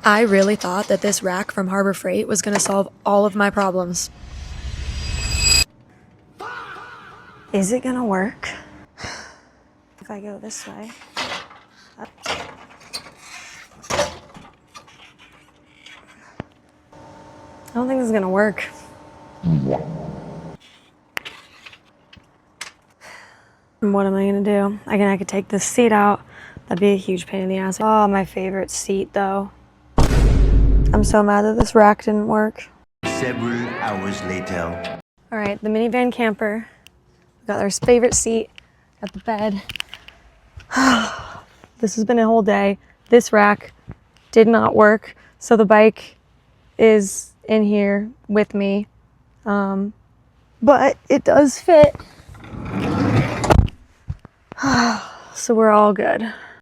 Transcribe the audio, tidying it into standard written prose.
I really thought that this rack from Harbor Freight was going to solve all of my problems. Is it gonna work? If I go this way. I don't think this is gonna work. What am I gonna do? I could take this seat out. That'd be a huge pain in the ass. Oh, my favorite seat though. I'm so mad that this rack didn't work. Several hours later. All right, the minivan camper. We got our favorite seat at the bed. This has been a whole day. This rack did not work, so the bike is in here with me. But it does fit. So we're all good.